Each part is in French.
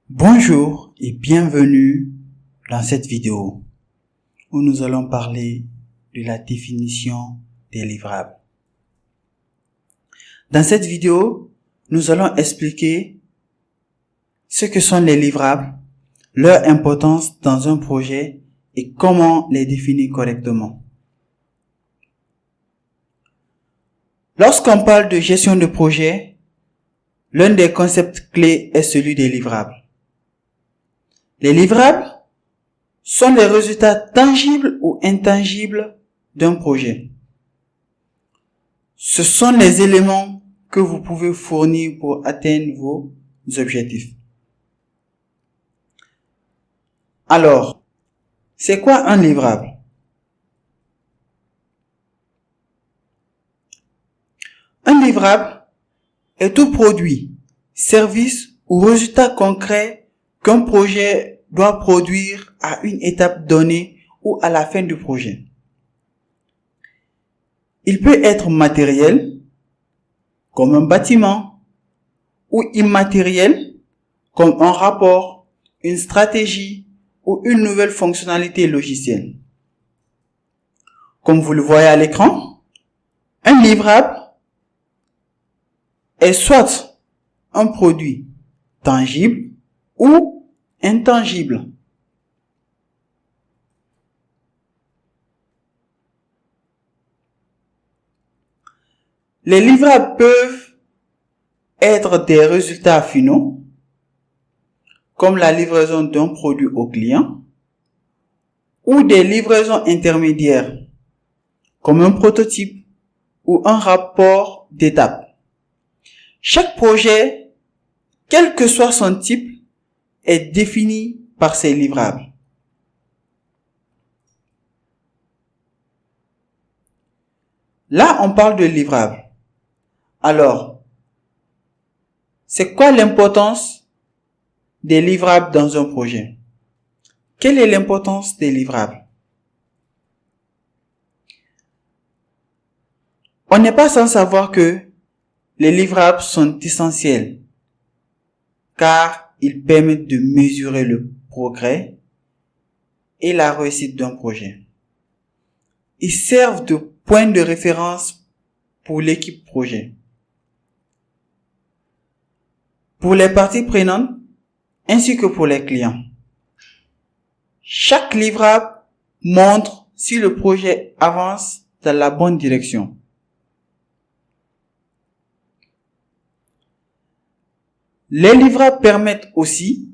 Bonjour et bienvenue dans cette vidéo où nous allons parler de la définition des livrables. Dans cette vidéo, nous allons expliquer ce que sont les livrables, leur importance dans un projet et comment les définir correctement. Lorsqu'on parle de gestion de projet, l'un des concepts clés est celui des livrables. Les livrables sont les résultats tangibles ou intangibles d'un projet. Ce sont les éléments que vous pouvez fournir pour atteindre vos objectifs. Alors, c'est quoi un livrable? Un livrable est tout produit, service ou résultat concret qu'un projet doit produire à une étape donnée ou à la fin du projet. Il peut être matériel, comme un bâtiment, ou immatériel, comme un rapport, une stratégie ou une nouvelle fonctionnalité logicielle. Comme vous le voyez à l'écran, un livrable est soit un produit tangible ou intangible. Les livrables peuvent être des résultats finaux, comme la livraison d'un produit au client, ou des livraisons intermédiaires, comme un prototype ou un rapport d'étape. Chaque projet, quel que soit son type, est défini par ses livrables. Là, on parle de livrables. Alors, c'est quoi l'importance des livrables dans un projet? Quelle est l'importance des livrables? On n'est pas sans savoir que les livrables sont essentiels car ils permettent de mesurer le progrès et la réussite d'un projet. Ils servent de point de référence pour l'équipe projet, pour les parties prenantes ainsi que pour les clients. Chaque livrable montre si le projet avance dans la bonne direction. Les livrables permettent aussi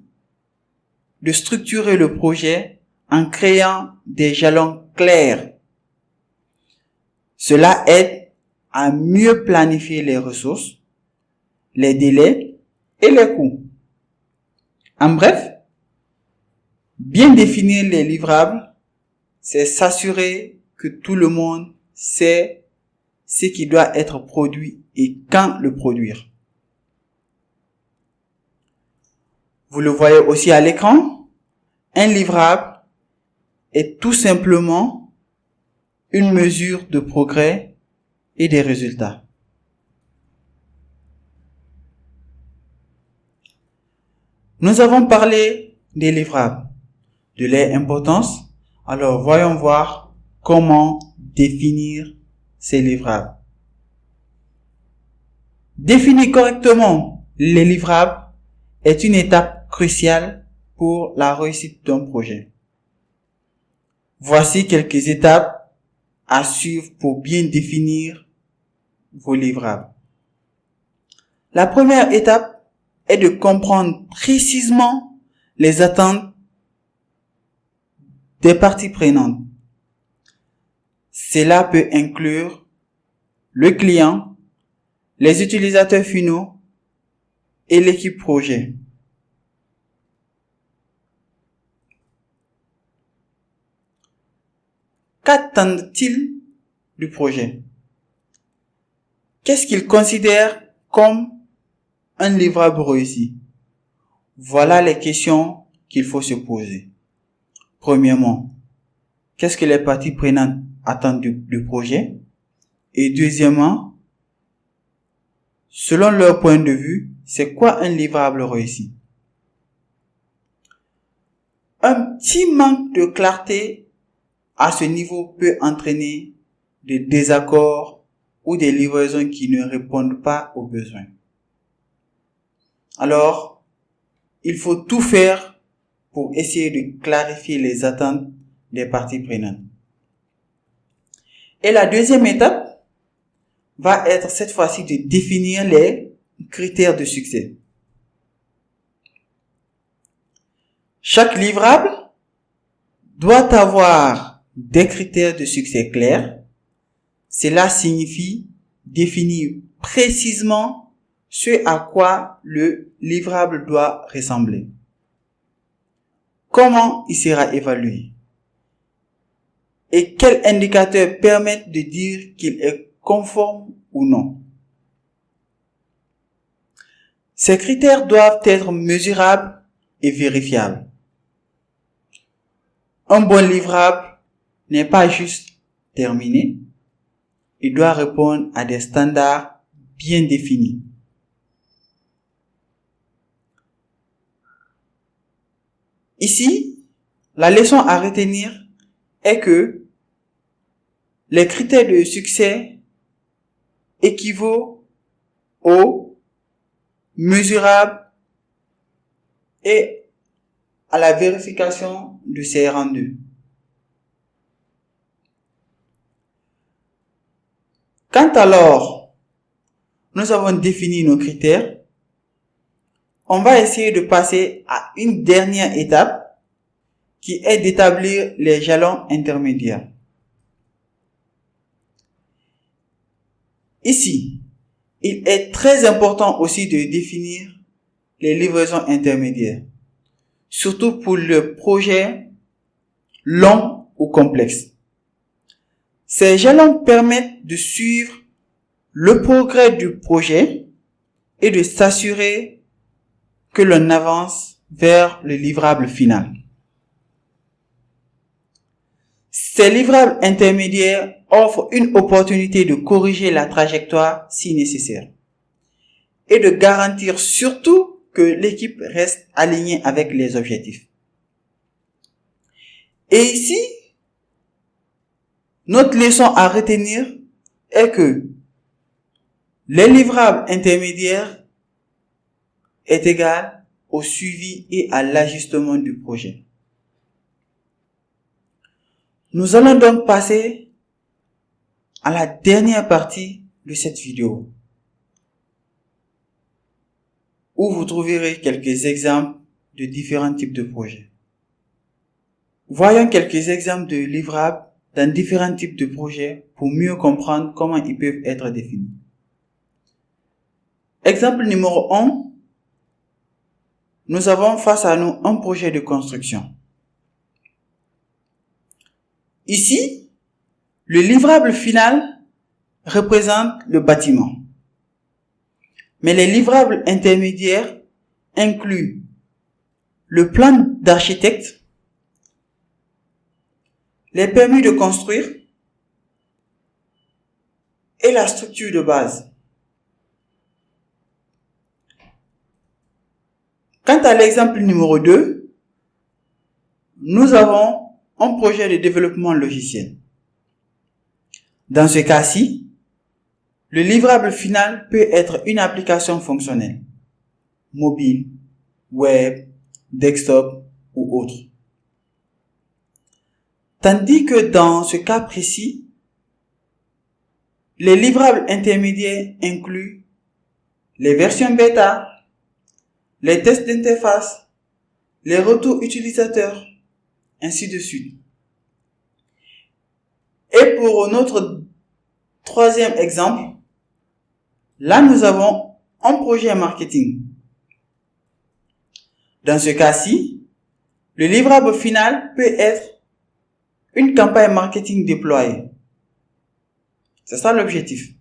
de structurer le projet en créant des jalons clairs. Cela aide à mieux planifier les ressources, les délais et les coûts. En bref, bien définir les livrables, c'est s'assurer que tout le monde sait ce qui doit être produit et quand le produire. Vous le voyez aussi à l'écran, un livrable est tout simplement une mesure de progrès et des résultats. Nous avons parlé des livrables, de leur importance. Alors, voyons voir comment définir ces livrables. Définir correctement les livrables est une étape cruciale pour la réussite d'un projet. Voici quelques étapes à suivre pour bien définir vos livrables. La première étape est de comprendre précisément les attentes des parties prenantes. Cela peut inclure le client, les utilisateurs finaux et l'équipe projet. Qu'attendent-ils du projet? Qu'est-ce qu'ils considèrent comme un livrable réussi? Voilà les questions qu'il faut se poser. Premièrement, qu'est-ce que les parties prenantes attendent du projet? Et deuxièmement, selon leur point de vue, c'est quoi un livrable réussi? Un petit manque de clarté à ce niveau peut entraîner des désaccords ou des livraisons qui ne répondent pas aux besoins. Alors, il faut tout faire pour essayer de clarifier les attentes des parties prenantes. Et la deuxième étape va être cette fois-ci de définir les critères de succès. Chaque livrable doit avoir des critères de succès clairs. Cela signifie définir précisément ce à quoi le livrable doit ressembler. Comment il sera évalué? Et quels indicateurs permettent de dire qu'il est conforme ou non? Ces critères doivent être mesurables et vérifiables. Un bon livrable n'est pas juste terminé, il doit répondre à des standards bien définis. Ici, la leçon à retenir est que les critères de succès équivaut aux mesurables et à la vérification de ces rendus. Quand alors nous avons défini nos critères, on va essayer de passer à une dernière étape qui est d'établir les jalons intermédiaires. Ici, il est très important aussi de définir les livraisons intermédiaires, surtout pour le projet long ou complexe. Ces jalons permettent de suivre le progrès du projet et de s'assurer que l'on avance vers le livrable final. Ces livrables intermédiaires offrent une opportunité de corriger la trajectoire si nécessaire et de garantir surtout que l'équipe reste alignée avec les objectifs. Et ici, notre leçon à retenir est que les livrables intermédiaires est égal au suivi et à l'ajustement du projet. Nous allons donc passer à la dernière partie de cette vidéo, où vous trouverez quelques exemples de différents types de projets. Voyons quelques exemples de livrables dans différents types de projets pour mieux comprendre comment ils peuvent être définis. Exemple numéro 1, nous avons face à nous un projet de construction. Ici, le livrable final représente le bâtiment. Mais les livrables intermédiaires incluent le plan d'architecte, les permis de construire et la structure de base. Quant à l'exemple numéro 2, nous avons un projet de développement logiciel. Dans ce cas-ci, le livrable final peut être une application fonctionnelle, mobile, web, desktop ou autre. Tandis que dans ce cas précis, les livrables intermédiaires incluent les versions bêta, les tests d'interface, les retours utilisateurs, ainsi de suite. Et pour notre troisième exemple, là nous avons un projet marketing. Dans ce cas-ci, le livrable final peut être une campagne marketing déployée. C'est ça l'objectif.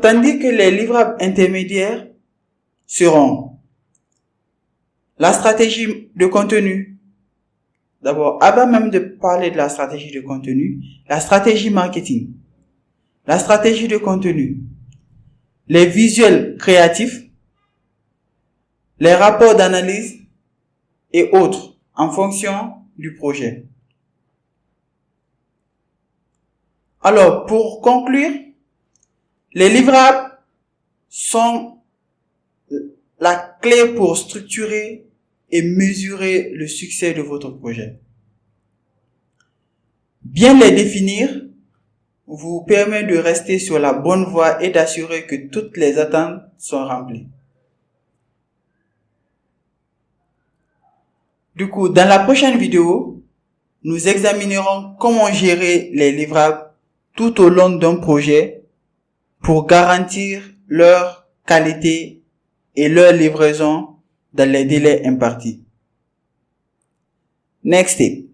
Tandis que les livrables intermédiaires seront la stratégie de contenu. D'abord, avant même de parler de la stratégie de contenu, la stratégie marketing, la stratégie de contenu, les visuels créatifs, les rapports d'analyse et autres en fonction du projet. Alors, pour conclure, les livrables sont la clé pour structurer et mesurer le succès de votre projet. Bien les définir vous permet de rester sur la bonne voie et d'assurer que toutes les attentes sont remplies. Du coup, dans la prochaine vidéo, nous examinerons comment gérer les livrables tout au long d'un projet pour garantir leur qualité et leur livraison dans les délais impartis. Next step.